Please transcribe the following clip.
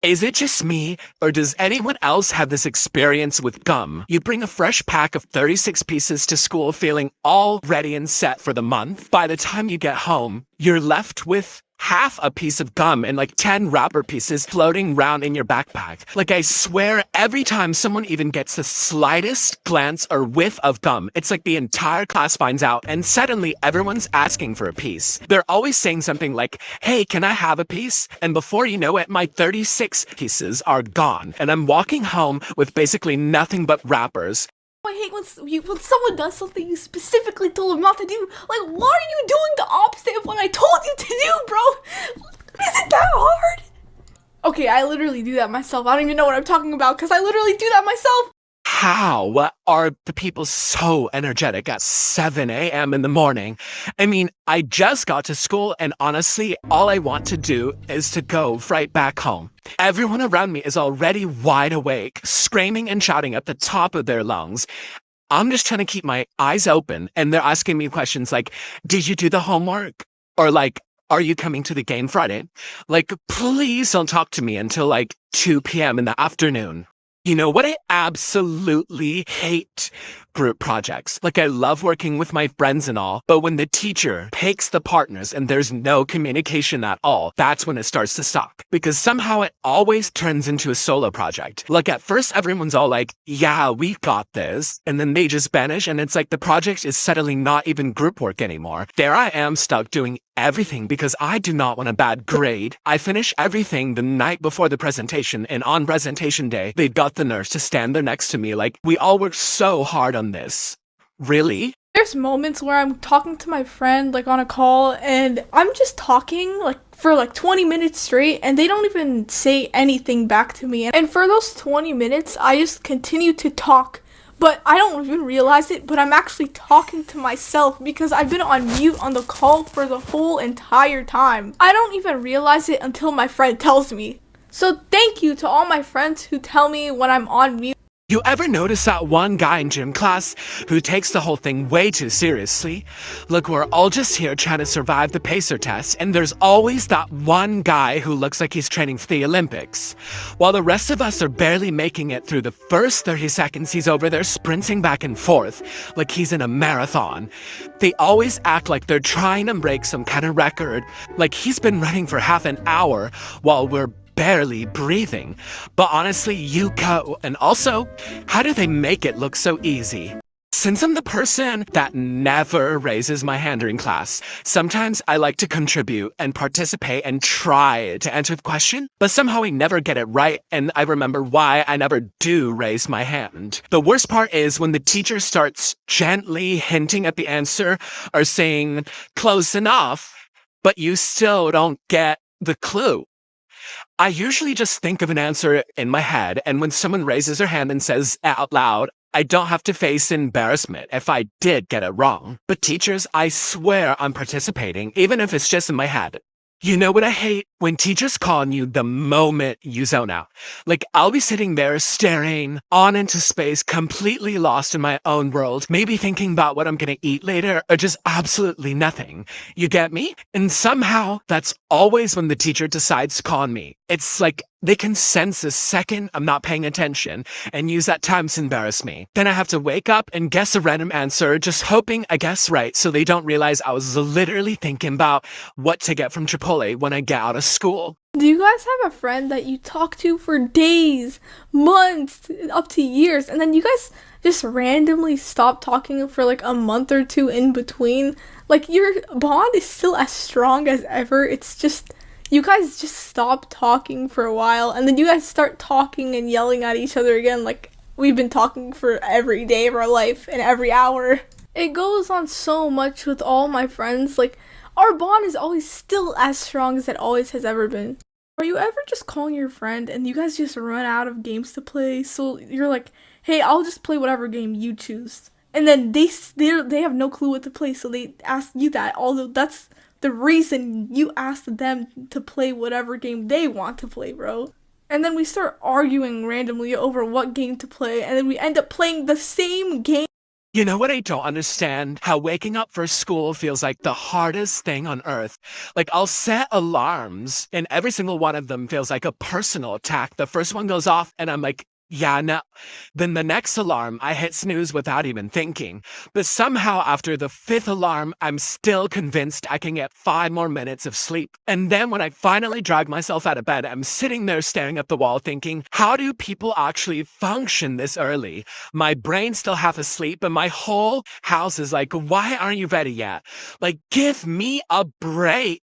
Is it just me, or does anyone else have this experience with gum? You bring a fresh pack of 36 pieces to school feeling all ready and set for the month. By the time you get home, you're left with half a piece of gum and like 10 wrapper pieces floating around in your backpack. Like, I swear, every time someone even gets the slightest glance or whiff of gum, it's like the entire class finds out and suddenly everyone's asking for a piece. They're always saying something like, hey, can I have a piece? And before you know it, my 36 pieces are gone and I'm walking home with basically nothing but wrappers. I hate when someone does something you specifically told them not to do. Like, why are you doing the opposite of what I told you to do, bro? Is it that hard? Okay, I literally do that myself. I don't even know what I'm talking about because I literally do that myself. How are the people so energetic at 7 a.m. in the morning? I mean, I just got to school and honestly, all I want to do is to go right back home. Everyone around me is already wide awake, screaming and shouting at the top of their lungs. I'm just trying to keep my eyes open and they're asking me questions like, did you do the homework? Or like, are you coming to the game Friday? Like, please don't talk to me until like 2 p.m. in the afternoon. You know what? I absolutely hate group projects. Like, I love working with my friends and all, but when the teacher picks the partners and there's no communication at all, that's when it starts to suck. Because somehow it always turns into a solo project. Like, at first everyone's all like, yeah, we've got this. And then they just vanish and it's like the project is suddenly not even group work anymore. There I am stuck doing everything because I do not want a bad grade. I finish everything the night before the presentation, and on presentation day, they've got the nerve to stand there next to me like, we all worked so hard on this. Really? There's moments where I'm talking to my friend like on a call and I'm just talking like for like 20 minutes straight and they don't even say anything back to me. And for those 20 minutes, I just continue to talk. But I don't even realize it, but I'm actually talking to myself because I've been on mute on the call for the whole entire time. I don't even realize it until my friend tells me. So thank you to all my friends who tell me when I'm on mute. You ever notice that one guy in gym class who takes the whole thing way too seriously? Look, we're all just here trying to survive the pacer test, and there's always that one guy who looks like he's training for the Olympics. While the rest of us are barely making it through the first 30 seconds, he's over there sprinting back and forth like he's in a marathon. They always act like they're trying to break some kind of record, like he's been running for half an hour while we're barely breathing. But honestly, you go. And also, how do they make it look so easy? Since I'm the person that never raises my hand during class, sometimes I like to contribute and participate and try to answer the question, but somehow I never get it right and I remember why I never do raise my hand. The worst part is when the teacher starts gently hinting at the answer or saying, close enough, but you still don't get the clue. I usually just think of an answer in my head, and when someone raises their hand and says out loud, I don't have to face embarrassment if I did get it wrong. But teachers, I swear I'm participating, even if it's just in my head. You know what I hate? When teachers call on you the moment you zone out. Like, I'll be sitting there staring on into space, completely lost in my own world, maybe thinking about what I'm gonna eat later, or just absolutely nothing. You get me? And somehow, that's always when the teacher decides to call on me. It's like they can sense the second I'm not paying attention and use that time to embarrass me. Then I have to wake up and guess a random answer, just hoping I guess right so they don't realize I was literally thinking about what to get from Chipotle when I get out of school. Do you guys have a friend that you talk to for days, months, up to years, and then you guys just randomly stop talking for like a month or two in between? Like, your bond is still as strong as ever. It's just, you guys just stop talking for a while, and then you guys start talking and yelling at each other again like we've been talking for every day of our life and every hour. It goes on so much with all my friends. Like, our bond is always still as strong as it always has ever been. Are you ever just calling your friend and you guys just run out of games to play? So you're like, hey, I'll just play whatever game you choose. And then they have no clue what to play, so they ask you that. Although that's the reason you asked them to play whatever game they want to play, bro. And then we start arguing randomly over what game to play, and then we end up playing the same game. You know what I don't understand? How waking up for school feels like the hardest thing on earth. Like, I'll set alarms, and every single one of them feels like a personal attack. The first one goes off, and I'm like, yeah, no. Then the next alarm, I hit snooze without even thinking. But somehow, after the fifth alarm, I'm still convinced I can get 5 more minutes of sleep. And then when I finally drag myself out of bed, I'm sitting there staring at the wall thinking, how do people actually function this early? My brain's still half asleep, and my whole house is like, why aren't you ready yet? Like, give me a break.